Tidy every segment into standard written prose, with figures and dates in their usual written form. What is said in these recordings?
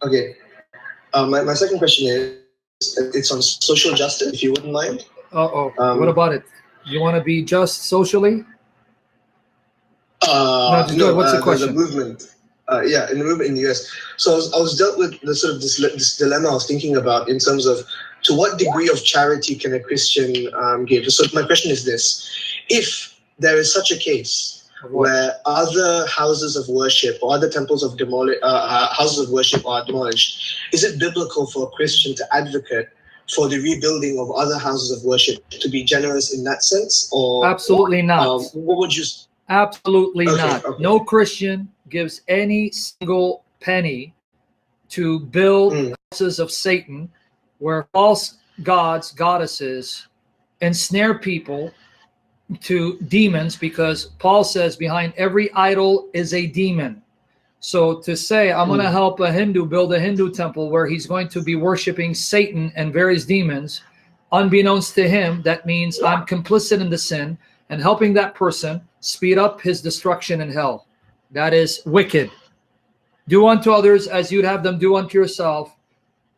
Okay. My second question is, it's on social justice, if you wouldn't mind. What about it? You want to be just socially? No, just do it. What's the question? The movement. In the movement in the US. So I was dealt with the sort of this dilemma I was thinking about in terms of to what degree of charity can a Christian give. So my question is this: if there is such a case where other houses of worship or other temples of houses of worship are demolished, is it biblical for a Christian to advocate for the rebuilding of other houses of worship, to be generous in that sense? Or absolutely not. What would you? Absolutely not. Okay. No Christian gives any single penny to build houses of Satan where false gods, goddesses ensnare people to demons, because Paul says behind every idol is a demon. So to say I'm going to help a Hindu build a Hindu temple where he's going to be worshiping Satan and various demons, unbeknownst to him, that means I'm complicit in the sin and helping that person speed up his destruction in hell. That is wicked. Do unto others as you'd have them do unto yourself.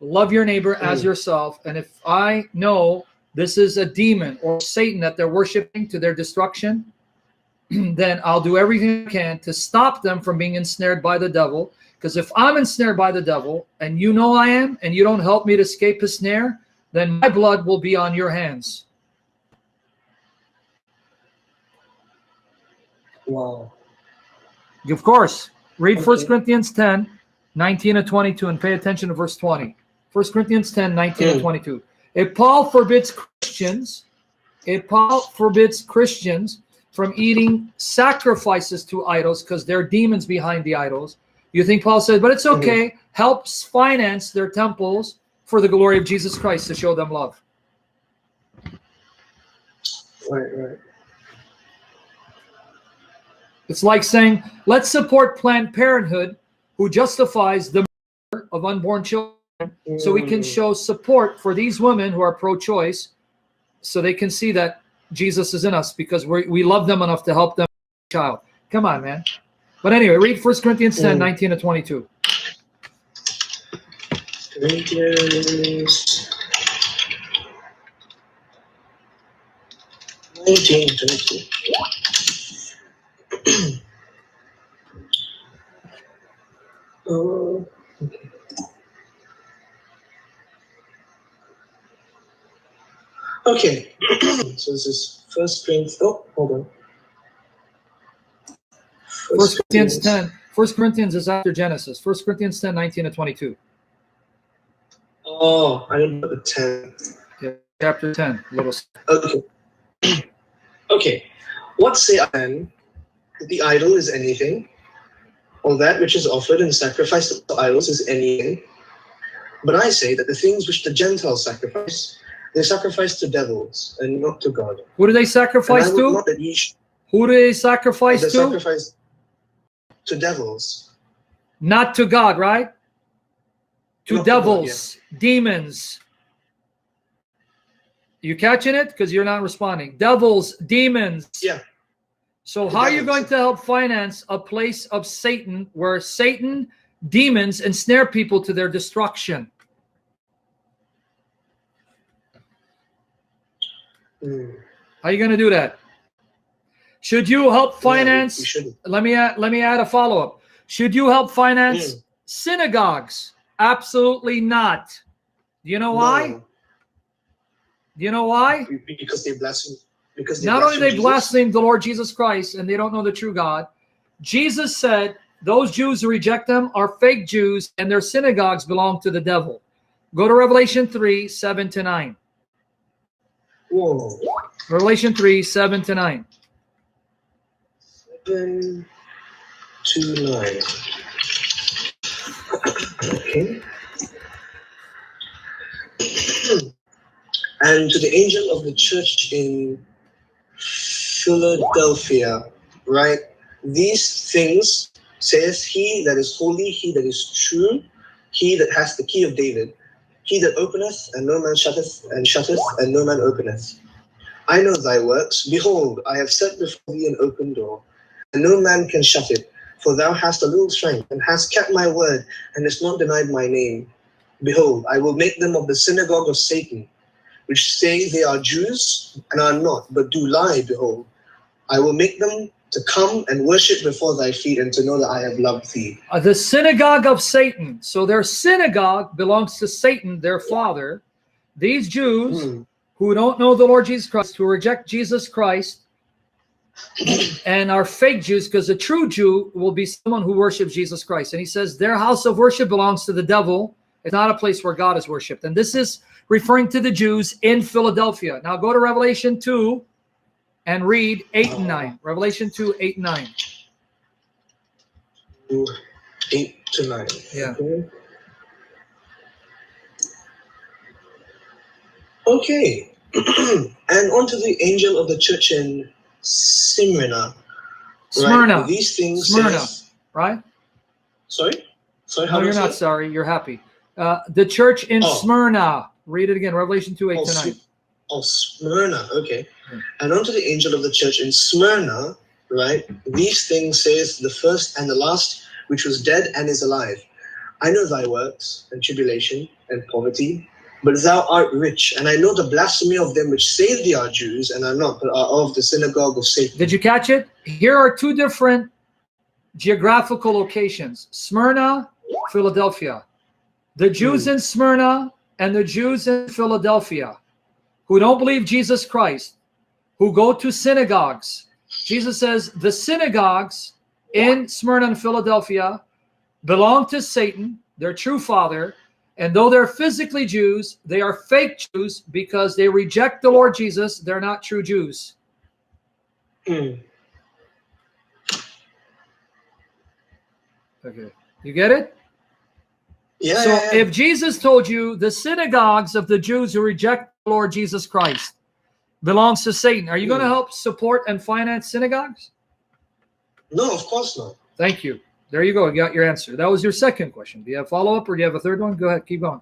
Love your neighbor as yourself. And if I know this is a demon or Satan that they're worshiping to their destruction, then I'll do everything I can to stop them from being ensnared by the devil. Because if I'm ensnared by the devil, and you know I am, and you don't help me to escape his snare, then my blood will be on your hands. Wow. Of course. Read 1 Corinthians 10, 19 and 22, and pay attention to verse 20. 1 Corinthians 10, 19 and 22. If Paul forbids Christians from eating sacrifices to idols because there are demons behind the idols, you think Paul says, but it's okay, helps finance their temples for the glory of Jesus Christ to show them love. Right. It's like saying, let's support Planned Parenthood, who justifies the murder of unborn children, so we can show support for these women who are pro-choice, so they can see that Jesus is in us because we love them enough to help them child. Come on, man. But anyway, read 1 Corinthians 10, 19 to 22. Corinthians 19, 22. Okay. So this is 1 Corinthians. Oh, hold on. 1 Corinthians 10. 1 Corinthians is after Genesis. 1 Corinthians 10, 19 to 22. Oh, I didn't know the 10. Yeah, chapter 10. Little. Okay. Okay. What say I then? That the idol is anything, or that which is offered and sacrificed to idols is anything. But I say that the things which the Gentiles sacrifice, they sacrifice to devils and not to God. Who do they sacrifice to? Who do they sacrifice to? They sacrifice to devils. Not to God, right? To not devils, to God, yeah. Demons. You catching it? Because you're not responding. Devils, demons. Yeah. So how are you going to help finance a place of Satan where Satan, demons ensnare people to their destruction? How are you going to do that? Should you help finance? Let me add a follow-up. Should you help finance synagogues? Absolutely not. Do you know why? No. Do you know why? Because they blaspheme. Because not only they blaspheme the Lord Jesus Christ and they don't know the true God. Jesus said those Jews who reject them are fake Jews and their synagogues belong to the devil. Go to Revelation 3, 7 to 9. Whoa. Revelation 3, 7 to 9. 7 to 9. Okay. And to the angel of the church in Philadelphia, right? These things says he that is holy, he that is true, he that has the key of David, he that openeth, and no man shutteth, and shutteth, and no man openeth. I know thy works. Behold, I have set before thee an open door, and no man can shut it. for thou hast a little strength, and hast kept my word, and hast not denied my name. Behold, I will make them of the synagogue of Satan, which say they are Jews, and are not, but do lie. Behold, I will make them to come and worship before thy feet, and to know that I have loved thee. The synagogue of Satan. So their synagogue belongs to Satan, their father. These Jews who don't know the Lord Jesus Christ, who reject Jesus Christ, and are fake Jews, because a true Jew will be someone who worships Jesus Christ. And he says their house of worship belongs to the devil. It's not a place where God is worshipped. And this is referring to the Jews in Philadelphia. Now go to Revelation 2 and read 8 and 9. Revelation 2, 8 and 9. 8 to 9. Yeah. Okay. And unto the angel of the church in Smyrna. Smyrna. Right? These things Smyrna, says, right? Sorry? Sorry, how No, do you're you not say? sorry. You're happy. The church in Smyrna. Read it again. Revelation 2, 8 to 9. Smyrna. Okay. And unto the angel of the church in Smyrna, right? These things says the first and the last, which was dead and is alive. I know thy works and tribulation and poverty, but thou art rich, and I know the blasphemy of them which say they are Jews and are not, but are of the synagogue of Satan. Did you catch it? Here are two different geographical locations: Smyrna, Philadelphia. The Jews in Smyrna and the Jews in Philadelphia who don't believe Jesus Christ, who go to synagogues. Jesus says the synagogues in Smyrna and Philadelphia belong to Satan, their true father, and though they're physically Jews, they are fake Jews because they reject the Lord Jesus. They're not true Jews. Okay. You get it? Yeah. So yeah. if Jesus told you the synagogues of the Jews who reject the Lord Jesus Christ belongs to Satan, are you going to help support and finance synagogues? No, of course not. Thank you. There you go. You got your answer. That was your second question. Do you have follow-up or do you have a third one? Go ahead. Keep going.